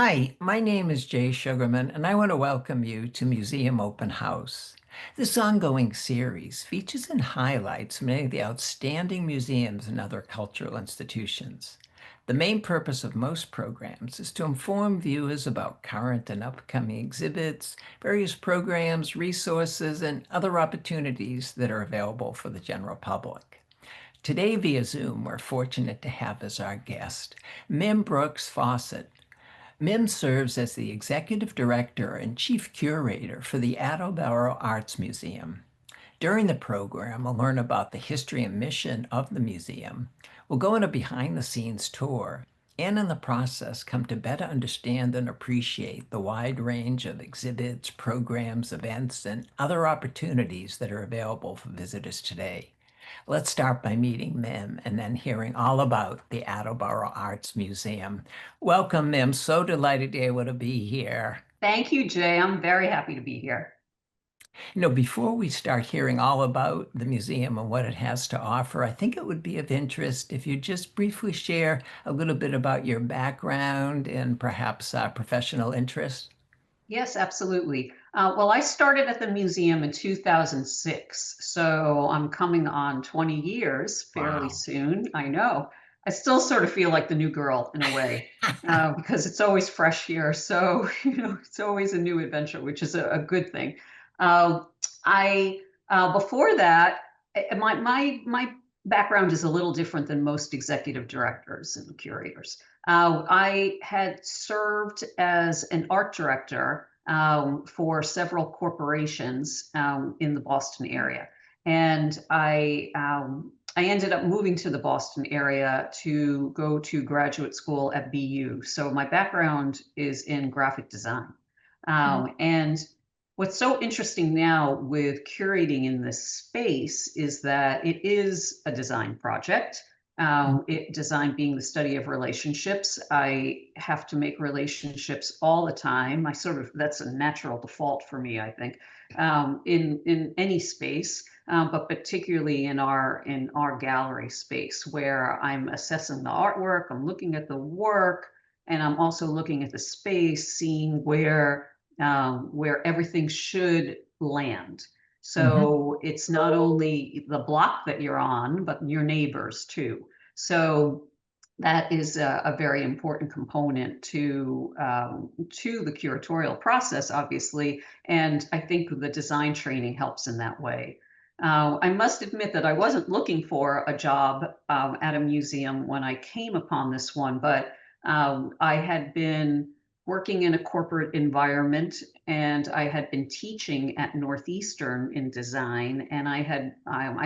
Hi, my name is Jay Sugarman, and I want to welcome you to Museum Open House. This ongoing series features and highlights many of the outstanding museums and other cultural institutions. The main purpose of most programs is to inform viewers about current and upcoming exhibits, various programs, resources, and other opportunities that are available for the general public. Today, via Zoom, we're fortunate to have as our guest Mim Brooks Fawcett. Mim serves as the executive director and chief curator for the Attleboro Arts Museum. During the program, we'll learn about the history and mission of the museum. We'll go on a behind the scenes tour and in the process come to better understand and appreciate the wide range of exhibits, programs, events, and other opportunities that are available for visitors today. Let's start by meeting Mim and then hearing all about the Attleboro Arts Museum. Welcome, Mim. So delighted to be able to be here. Thank you, Jay. I'm very happy to be here. Before we start hearing all about the museum and what it has to offer, I think it would be of interest if you just briefly share a little bit about your background and perhaps professional interests. Yes, absolutely. Well, I started at the museum in 2006, so I'm coming on 20 years fairly Wow. soon. I know. I still sort of feel like the new girl in a way, because it's always fresh here. So, it's always a new adventure, which is a good thing. Uh, I Before that, my background is a little different than most executive directors and curators. I had served as an art director for several corporations in the Boston area. And I ended up moving to the Boston area to go to graduate school at BU. So my background is in graphic design. And what's so interesting now with curating in this space is that it is a design project. Design being the study of relationships. I have to make relationships all the time. That's a natural default for me, I think, in any space, but particularly in our gallery space where I'm assessing the artwork, I'm looking at the work, and I'm also looking at the space, seeing where everything should land. Mhm. So it's not only the block that you're on, but your neighbors too. So that is a very important component to the curatorial process, obviously. And I think the design training helps in that way. I must admit that I wasn't looking for a job at a museum when I came upon this one, but I had been working in a corporate environment, and I had been teaching at Northeastern in design, and I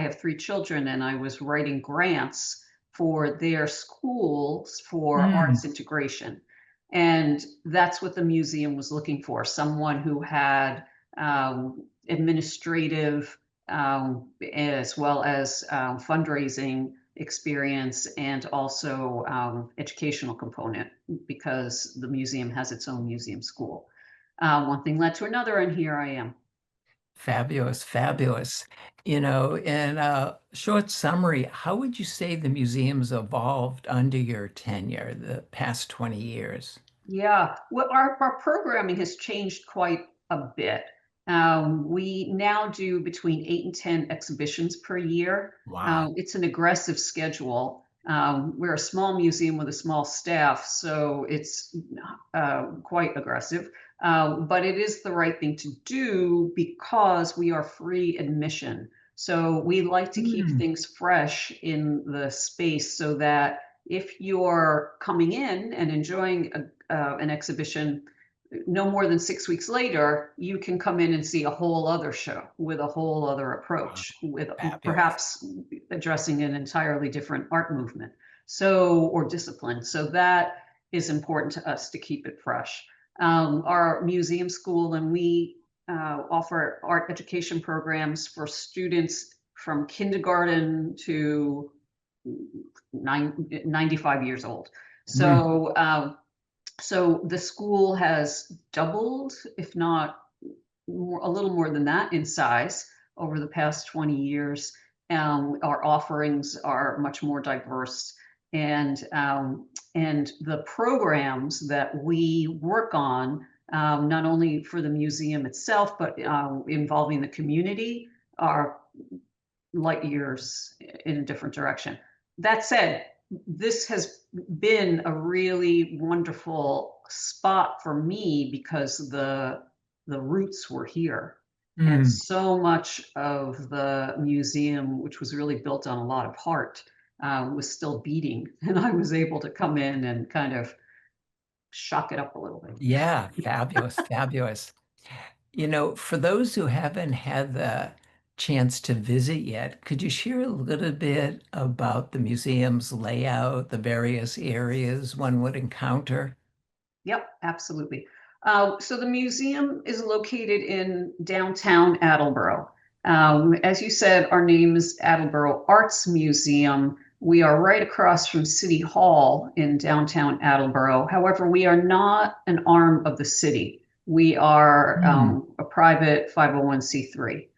have three children, and I was writing grants for their schools for Mm. arts integration. And that's what the museum was looking for, someone who had administrative as well as fundraising experience and also educational component because the museum has its own museum school. One thing led to another, and here I am. Fabulous, fabulous. In a short summary, how would you say the museum's evolved under your tenure, the past 20 years? Yeah, well, our programming has changed quite a bit. We now do between 8 and 10 exhibitions per year. Wow. It's an aggressive schedule. We're a small museum with a small staff, so it's quite aggressive. But it is the right thing to do because we are free admission. So we like to keep Mm. things fresh in the space so that if you're coming in and enjoying an exhibition, no more than 6 weeks later, you can come in and see a whole other show with a whole other Wow. approach, with Fabulous. perhaps addressing an entirely different art movement, so or discipline. So that is important to us to keep it fresh. Our museum school, and we offer art education programs for students from kindergarten to 95 years old. Mm. So the school has doubled, if not more, a little more than that in size over the past 20 years. Our offerings are much more diverse. and the programs that we work on, not only for the museum itself, but involving the community, are light years in a different direction. That said, this has been a really wonderful spot for me because the roots were here. And Mm. so much of the museum, which was really built on a lot of heart, was still beating. And I was able to come in and kind of shock it up a little bit. Yeah, fabulous, fabulous. For those who haven't had the chance to visit yet, could you share a little bit about the museum's layout, the various areas one would encounter? Yep, absolutely. So the museum is located in downtown Attleboro. As you said, our name is Attleboro Arts Museum. We are right across from City Hall in downtown Attleboro. However, we are not an arm of the city. We are Hmm. a private 501c3.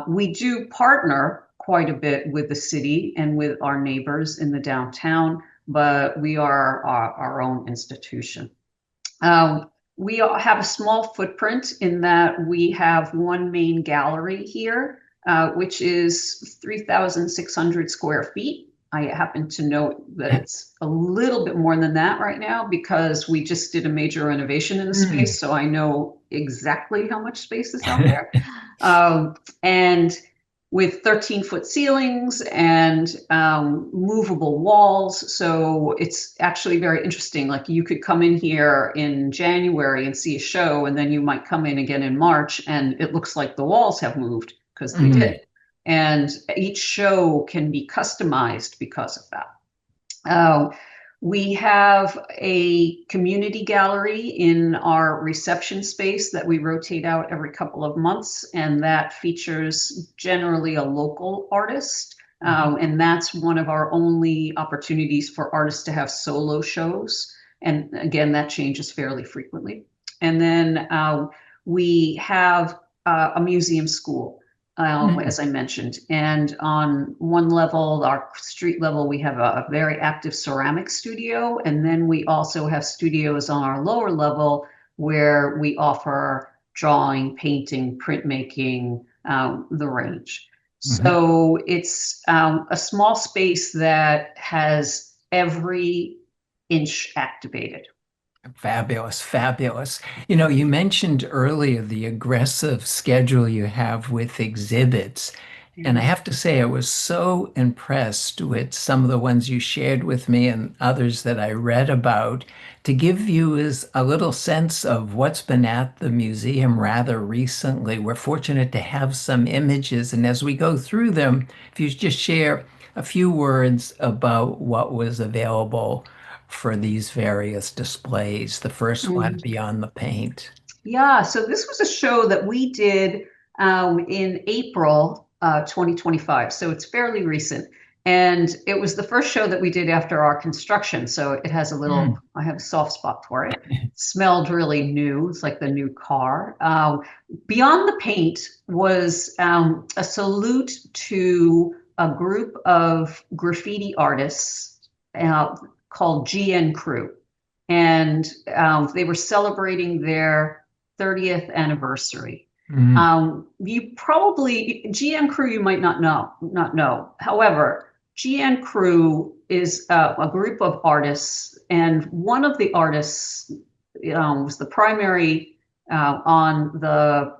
We do partner quite a bit with the city and with our neighbors in the downtown, but we are our own institution. We have a small footprint in that we have one main gallery here, which is 3,600 square feet. I happen to note that it's a little bit more than that right now because we just did a major renovation in the Hmm. space, so I know exactly how much space is out there. And with 13-foot ceilings and movable walls. So it's actually very interesting. Like you could come in here in January and see a show, and then you might come in again in March, and it looks like the walls have moved because they Hmm. did. And each show can be customized because of that. Uh, we have a community gallery in our reception space that we rotate out every couple of months, and that features generally a local artist. And that's one of our only opportunities for artists to have solo shows. And again, that changes fairly frequently. And then we have a museum school, Hmm. as I mentioned. And on one level, our street level, we have a very active ceramic studio. And then we also have studios on our lower level where we offer drawing, painting, printmaking, the range. Hmm. So it's a small space that has every inch activated. Fabulous, fabulous. You mentioned earlier the aggressive schedule you have with exhibits. And I Mhm. have to say, I was so impressed with some of the ones you shared with me and others that I read about. To give viewers a little sense of what's been at the museum rather recently, we're fortunate to have some images. And as we go through them, if you just share a few words about what was available for these various displays. The first one, Mhm. Beyond the Paint. Yeah, so this was a show that we did in April 2025, so it's fairly recent. And it was the first show that we did after our construction, so it has a little, Mm. I have a soft spot for it. Smelled really new, it's like the new car. Beyond the Paint was a salute to a group of graffiti artists called GN Crew. And they were celebrating their 30th anniversary. Mm. You probably GN Crew you might not know. However, GN Crew is a group of artists, and one of the artists was the primary on the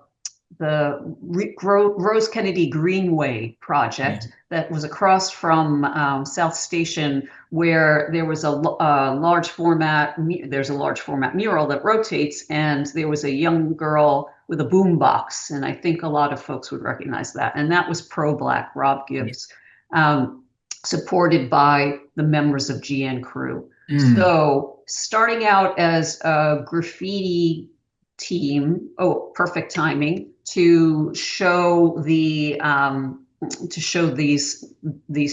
Rose Kennedy Greenway Yeah. project that was across from South Station, where there was a large format. There's a large format mural that rotates, and there was a young girl with a boom box, and I think a lot of folks would recognize that. And that was pro-Black Rob Yeah. Gibbs, um, supported by the members of GN Crew. Mm. So starting out as a graffiti team, oh, perfect timing to show these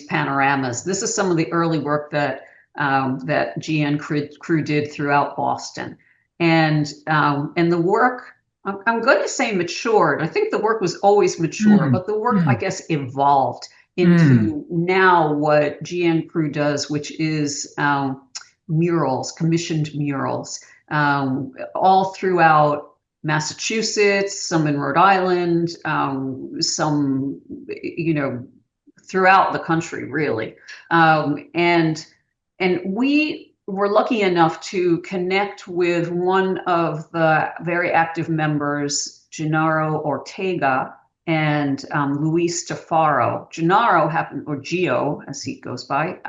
panoramas. This is some of the early work that GN Crew did throughout Boston, and the work. I'm going to say matured. I think the work was always mature, Mm. but the work, I Mm. guess, evolved. Mm. into now what GN Crew does, which is murals, commissioned murals, all throughout Massachusetts, some in Rhode Island, some, throughout the country, really. And we were lucky enough to connect with one of the very active members, Gennaro Ortega and Luis Tafaro. Gennaro happened, or Gio, as he goes by.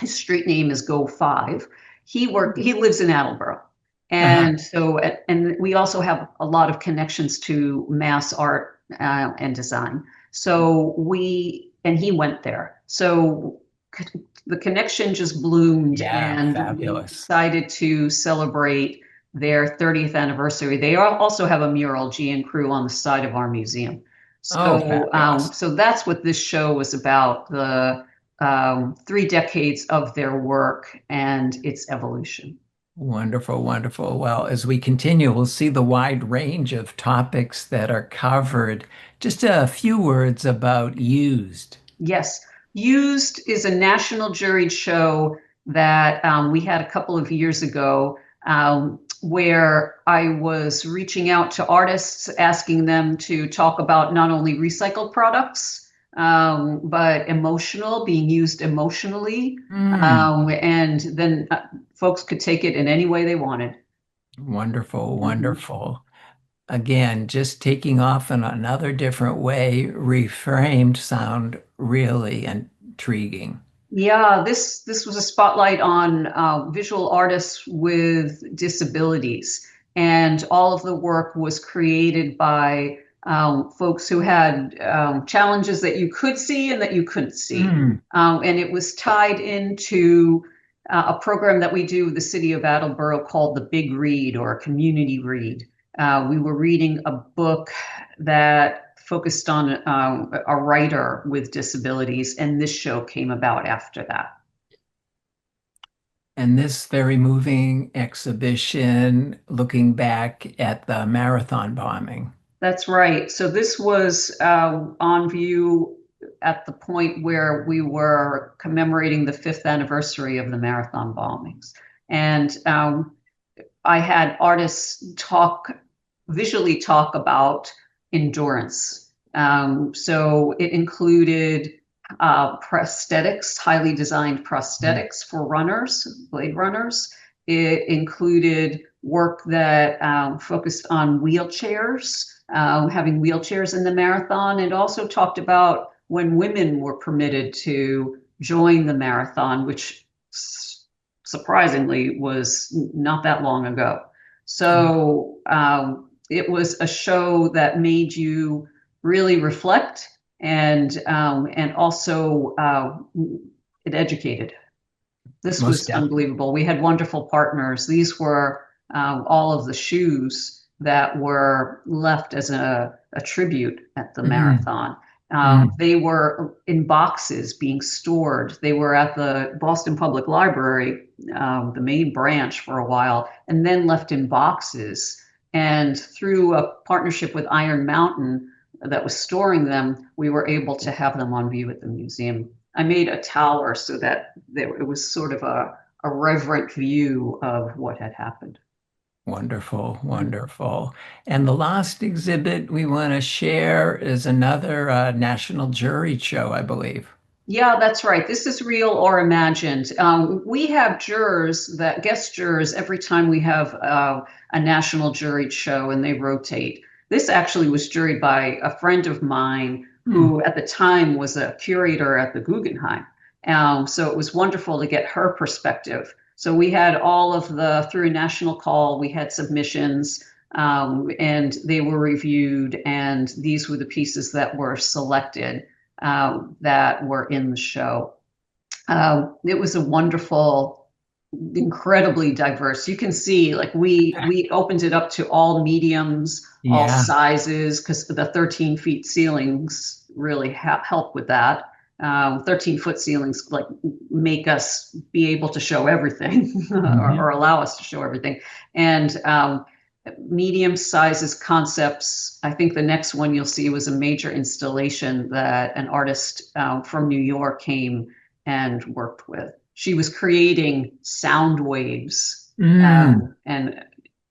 His street name is Go Five. He lives in Attleboro. Uh-huh. And so, and we also have a lot of connections to mass art and design. So and he went there. So the connection just bloomed, Yeah, and we fabulous. decided to celebrate their 30th anniversary. They also have a mural, G and Crew, on the side of our museum. Oh, So, fabulous. so that's what this show was about, the 3 decades of their work and its evolution. Wonderful, wonderful. Well, as we continue, we'll see the wide range of topics that are covered. Just a few words about used. Yes. Used is a national juried show that we had a couple of years ago, where I was reaching out to artists, asking them to talk about not only recycled products, but being used emotionally. Mm. And then folks could take it in any way they wanted. Wonderful, Mhm. wonderful. Again, just taking off in another different way, reframed sound really intriguing. Yeah, this was a spotlight on visual artists with disabilities, and all of the work was created by folks who had challenges that you could see and that you couldn't see. Mm. And it was tied into a program that we do with the city of Attleboro called the Big Read, or a community read. We were reading a book that focused on a writer with disabilities, and this show came about after that. And this very moving exhibition looking back at the marathon bombing. That's right. So this was on view at the point where we were commemorating the 5th anniversary of the marathon bombings. And I had artists visually talk about endurance. So it included prosthetics, highly designed Mm. prosthetics for runners, blade runners. It included work that focused on wheelchairs, having wheelchairs in the marathon, and also talked about when women were permitted to join the marathon, which surprisingly was not that long ago. So it was a show that made you really reflect, and also it educated. This Most was definitely. unbelievable. We had wonderful partners. These were all of the shoes that were left as a tribute at the Mm. marathon. Mm. They were in boxes being stored. They were at the Boston Public Library, the main branch, for a while, and then left in boxes. And through a partnership with Iron Mountain that was storing them, we were able to have them on view at the museum. I made a tower so that it was sort of a reverent view of what had happened. Wonderful, wonderful. And the last exhibit we want to share is another national jury show, I believe. Yeah, that's right. This is real or imagined. We have guest jurors, every time we have a national juried show, and they rotate. This actually was juried by a friend of mine Hmm. who at the time was a curator at the Guggenheim. So it was wonderful to get her perspective. So we had through a national call, we had submissions, and they were reviewed, and these were the pieces that were selected, that were in the show. It was a wonderful, incredibly diverse. You can see, like, we opened it up to all mediums, all Yeah. sizes, because the 13 feet ceilings really help with that. 13-foot ceilings like make us be able to show everything, or Mhm. allow us to show everything. And medium sizes concepts. I think the next one you'll see was a major installation that an artist from New York came and worked with. She was creating sound waves Mm. and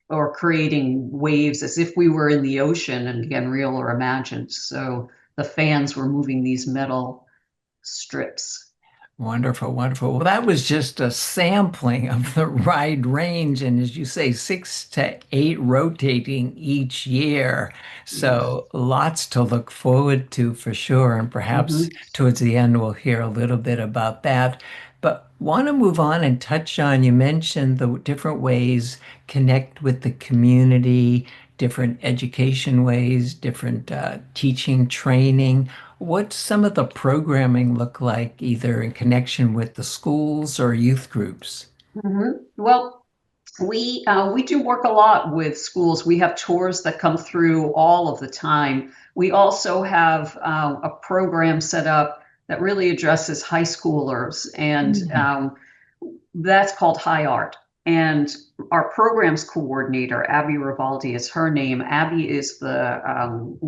or creating waves as if we were in the ocean, and again, real or imagined. So the fans were moving these metal strips. Wonderful, wonderful. Well, that was just a sampling of the wide range, and as you say, 6 to 8 rotating each year. Yes. So lots to look forward to for sure. And perhaps Mhm. towards the end, we'll hear a little bit about that. But want to move on and touch on, you mentioned the different ways connect with the community, different education ways, different teaching, training. What's some of the programming look like, either in connection with the schools or youth groups? Well, we do work a lot with schools. We have tours that come through all of the time. We also have a program set up that really addresses high schoolers, and Mm. that's called High Art. And our programs coordinator, Abby Rivaldi, is her name. Abby is the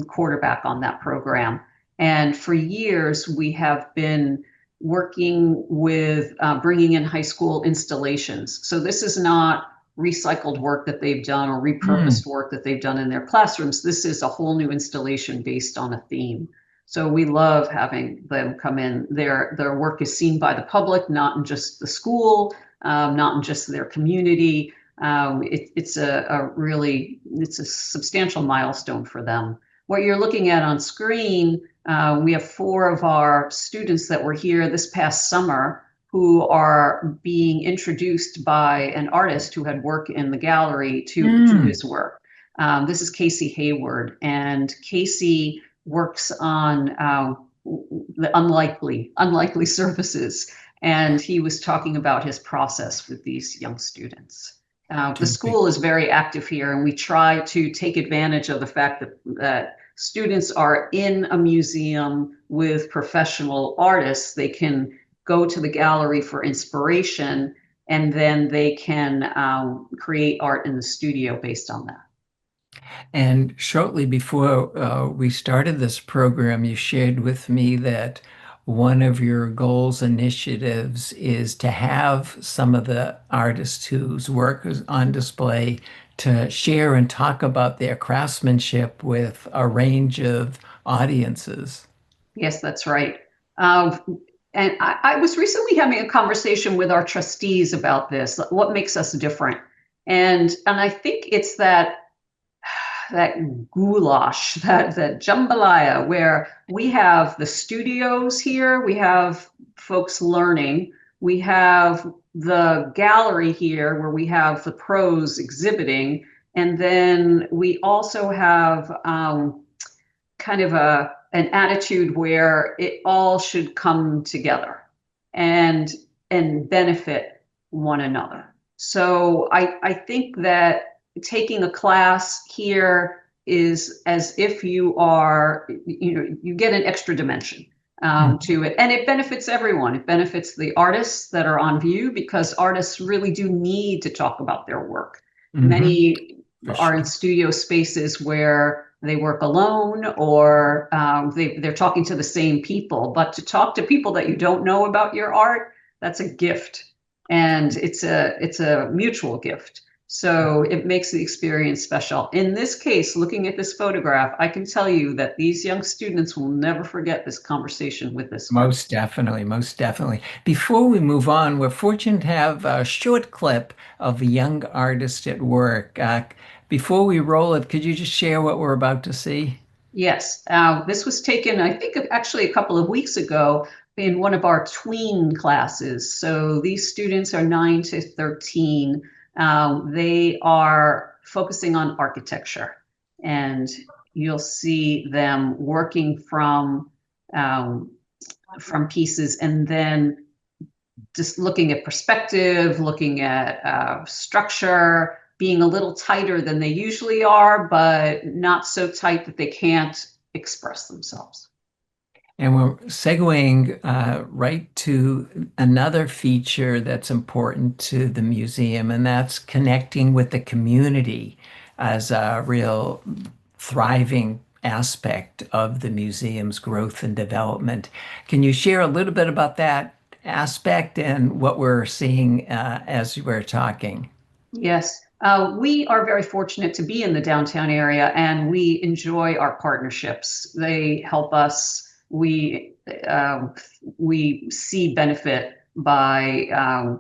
quarterback on that program. And for years, we have been working with bringing in high school installations. So this is not recycled work that they've done or Mm. repurposed work that they've done in their classrooms. This is a whole new installation based on a theme. So we love having them come in. Their work is seen by the public, not in just the school, not in just their community. It's a really it's a substantial milestone for them. What you're looking at on screen, we have 4 of our students that were here this past summer who are being introduced by an artist who had work in the gallery to Mm. his work. This is Casey Hayward, and Casey works on the unlikely surfaces. And he was talking about his process with these young students. The Terrific. school is very active here, and we try to take advantage of the fact that students are in a museum with professional artists. They can go to the gallery for inspiration, and then they can create art in the studio based on that. And shortly before we started this program, you shared with me that one of your goals, initiatives, is to have some of the artists whose work is on display to share and talk about their craftsmanship with a range of audiences. Yes, that's right. Uh, and I was recently having a conversation with our trustees about this. What makes us different? And I think it's that goulash, that jambalaya, where we have the studios here, we have folks learning, we have the gallery here where we have the pros exhibiting, and then we also have kind of an attitude where it all should come together and and benefit one another. So I think that taking a class here is as if you are, you get an extra dimension to it, and it benefits everyone. It benefits the artists that are on view, because artists really do need to talk about their work. Mm-hmm. Many For are in sure. studio spaces where they work alone, or they're talking to the same people. But to talk to people that you don't know about your art, that's a gift, and it's a mutual gift. So it makes the experience special. In this case, looking at this photograph, I can tell you that these young students will never forget this conversation with this Most artist. definitely, most definitely. Before we move on, we're fortunate to have a short clip of a young artist at work. Before we roll it, could you just share what we're about to see? Yes, this was taken, I think, actually a couple of weeks ago in one of our tween classes. So these students are 9 to 13. They are focusing on architecture, and you'll see them working um, from pieces, and then just looking at perspective, looking at structure, being a little tighter than they usually are, but not so tight that they can't express themselves. And we're segueing right to another feature that's important to the museum, and that's connecting with the community. as a real thriving aspect of the museum's growth and development. Can you share a little bit about that aspect and what we're seeing as we're talking? Yes, we are very fortunate to be in the downtown area, and we enjoy our partnerships. They help us. We see benefit by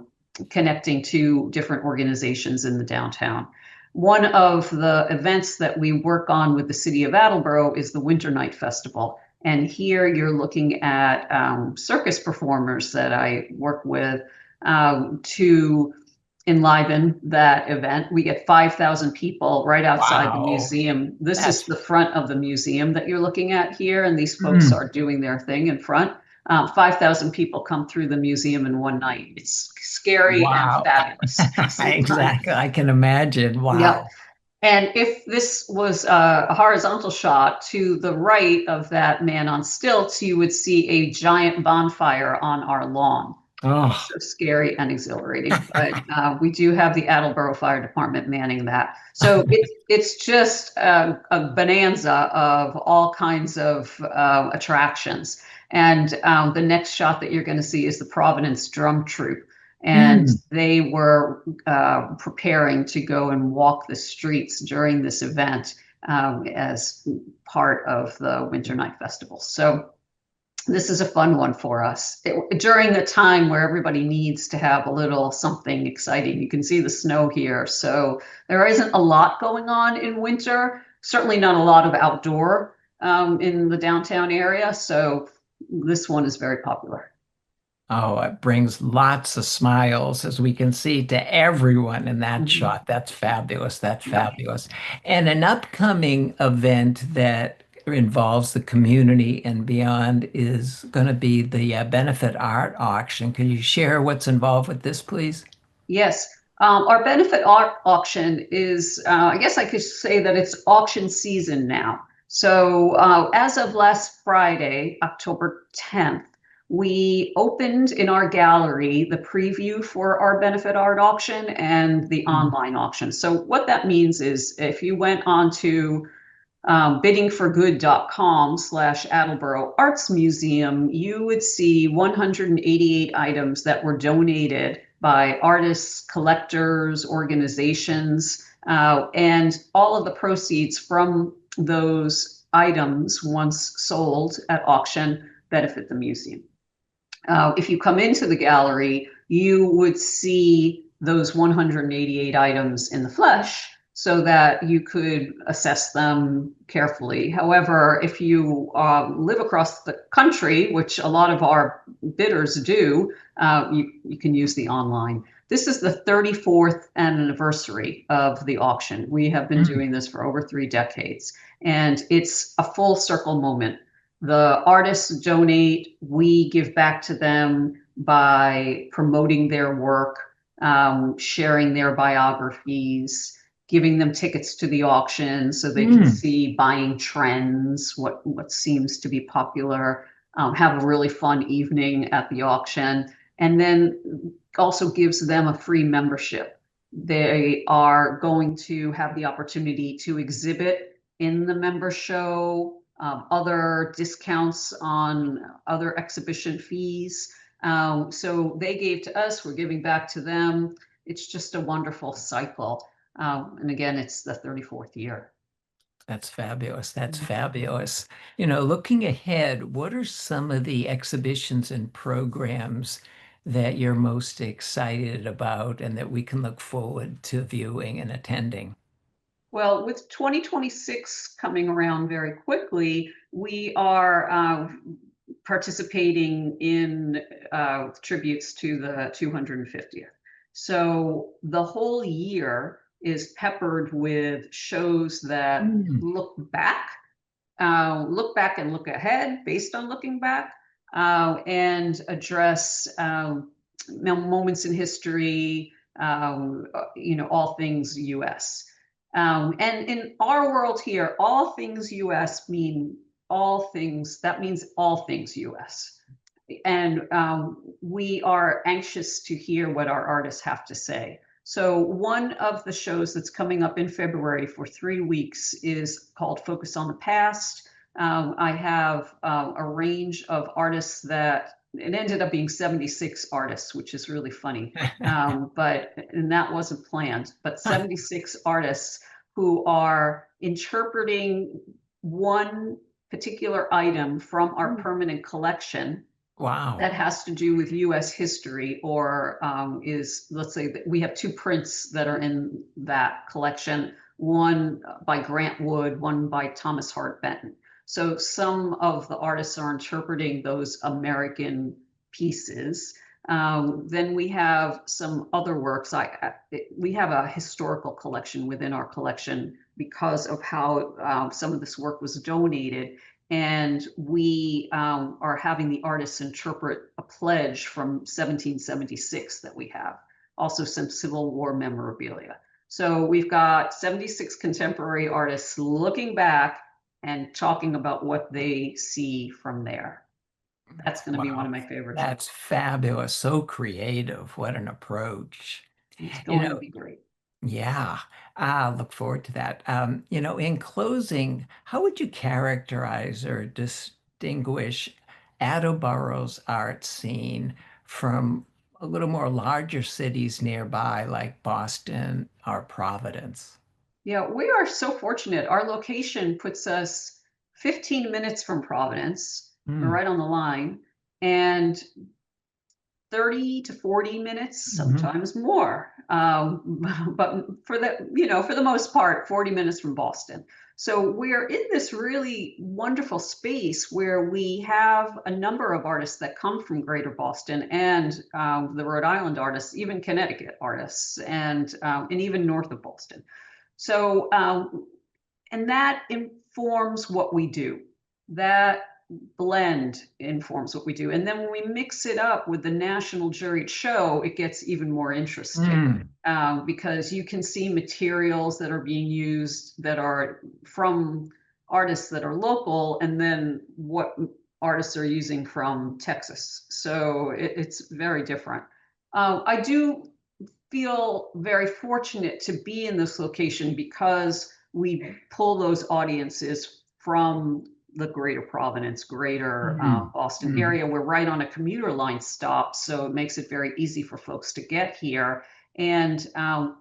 connecting to different organizations in the downtown. One of the events that we work on with the city of Attleboro is the Winter Night Festival. And here you're looking at circus performers that I work with to enliven that event. We get 5,000 people right outside the Wow, museum. This is that's the front of the museum that you're looking at here, and these folks mm, are doing their thing in front. 5,000 people come through the museum in one night. It's scary and wow. fabulous at the same time. Exactly. I can imagine. Yep. Wow. And if this was a horizontal shot, to the right of that man on stilts, you would see a giant bonfire on our lawn. Oh, So scary and exhilarating, but we do have the Attleboro Fire Department manning that. So it's just a bonanza of all kinds of attractions. And the next shot that you're going to see is the Providence Drum Troupe. And mm. they were preparing to go and walk the streets during this event as part of the Winter Night Festival. So this is a fun one for us during the time where everybody needs to have a little something exciting. You can see the snow here. So there isn't a lot going on in winter, certainly not a lot of outdoor in the downtown area. So this one is very popular. Oh, it brings lots of smiles, as we can see, to everyone in that Mhm. shot. That's fabulous. That's Yeah. fabulous. And an upcoming event that involves the community and beyond is going to be the benefit art auction. Can you share what's involved with this, please? Yes. Our benefit art auction is, I guess I could say that it's auction season now. So as of last Friday, October 10th, we opened in our gallery the preview for our benefit art auction and the Mm. online auction. So what that means is if you went on to biddingforgood.com/Attleboro Arts Museum, you would see 188 items that were donated by artists, collectors, organizations, and all of the proceeds from those items, once sold at auction, benefit the museum. If you come into the gallery, you would see those 188 items in the flesh so that you could assess them carefully. However, if you live across the country, which a lot of our bidders do, you can use the online. This is the 34th anniversary of the auction. We have been Mm. doing this for over 3 decades, and it's a full circle moment. The artists donate, we give back to them by promoting their work, sharing their biographies, giving them tickets to the auction so they can Mm. see buying trends, what seems to be popular, have a really fun evening at the auction, and then also gives them a free membership. They are going to have the opportunity to exhibit in the member show, other discounts on other exhibition fees. So they gave to us, we're giving back to them. It's just a wonderful cycle. And again, it's the 34th year. That's fabulous. That's fabulous. You know, looking ahead, what are some of the exhibitions and programs that you're most excited about and that we can look forward to viewing and attending? Well, with 2026 coming around very quickly, we are participating in tributes to the 250th. So the whole year is peppered with shows that Mm. look back and look ahead based on looking back, and address moments in history, all things U.S. And in our world here, all things US mean all things, that means all things US. And we are anxious to hear what our artists have to say. So one of the shows that's coming up in February for 3 weeks is called Focus on the Past. I have a range of artists that it ended up being 76 artists, which is really funny. And that wasn't planned, but 76 artists who are interpreting one particular item from our permanent collection Wow. that has to do with US history or let's say that we have two prints that are in that collection, one by Grant Wood, one by Thomas Hart Benton. So some of the artists are interpreting those American pieces. Then we have some other works. We have a historical collection within our collection because of how some of this work was donated, and we are having the artists interpret a pledge from 1776 that we have, also some Civil War memorabilia. So we've got 76 contemporary artists looking back and talking about what they see from there. That's going to be one Wow. of my favorite shows. That's fabulous. So creative. What an approach. It's You going to know, be great. yeah, I look forward to that. In closing, how would you characterize or distinguish Attleboro's art scene from a little more larger cities nearby, like Boston or Providence? Yeah, we are so fortunate. Our location puts us 15 minutes from Providence. We're Mm. right on the line. And 30 to 40 minutes, Mhm. sometimes more. But for the most part, 40 minutes from Boston. So we're in this really wonderful space where we have a number of artists that come from Greater Boston and the Rhode Island artists, even Connecticut artists, and even north of Boston. So and that informs what we do. That blend informs what we do. And then when we mix it up with the national juried show, it gets even more interesting Mm. because you can see materials that are being used that are from artists that are local, and then what artists are using from Texas. So it's very different. I do feel very fortunate to be in this location because we pull those audiences from the greater Providence, greater Mm. Boston Mm. area. We're right on a commuter line stop, so it makes it very easy for folks to get here. And I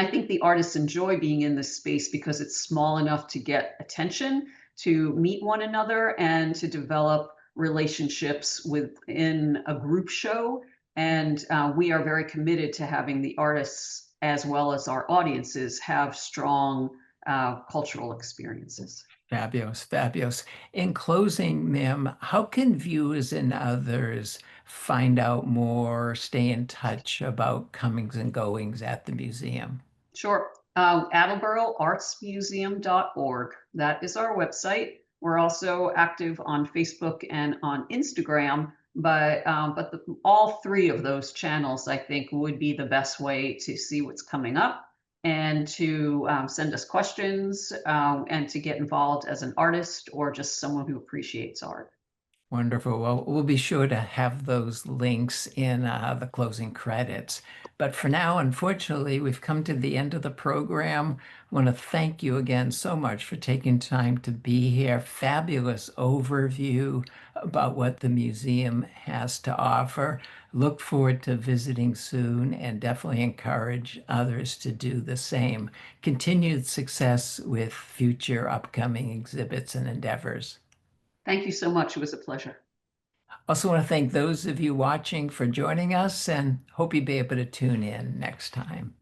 think the artists enjoy being in this space because it's small enough to get attention, to meet one another, and to develop relationships within a group show. And we are very committed to having the artists as well as our audiences have strong cultural experiences. Fabulous, fabulous. In closing, Mim, how can viewers and others find out more, stay in touch about comings and goings at the museum? Sure. AttleboroArtsMuseum.org. That is our website. We're also active on Facebook and on Instagram, but all three of those channels, I think, would be the best way to see what's coming up and to send us questions and to get involved as an artist or just someone who appreciates art. Wonderful. Well, we'll be sure to have those links in the closing credits. But for now, unfortunately, we've come to the end of the program. I want to thank you again so much for taking time to be here. Fabulous overview about what the museum has to offer. Look forward to visiting soon and definitely encourage others to do the same. Continued success with future upcoming exhibits and endeavors. Thank you so much. It was a pleasure. Also want to thank those of you watching for joining us and hope you'll be able to tune in next time.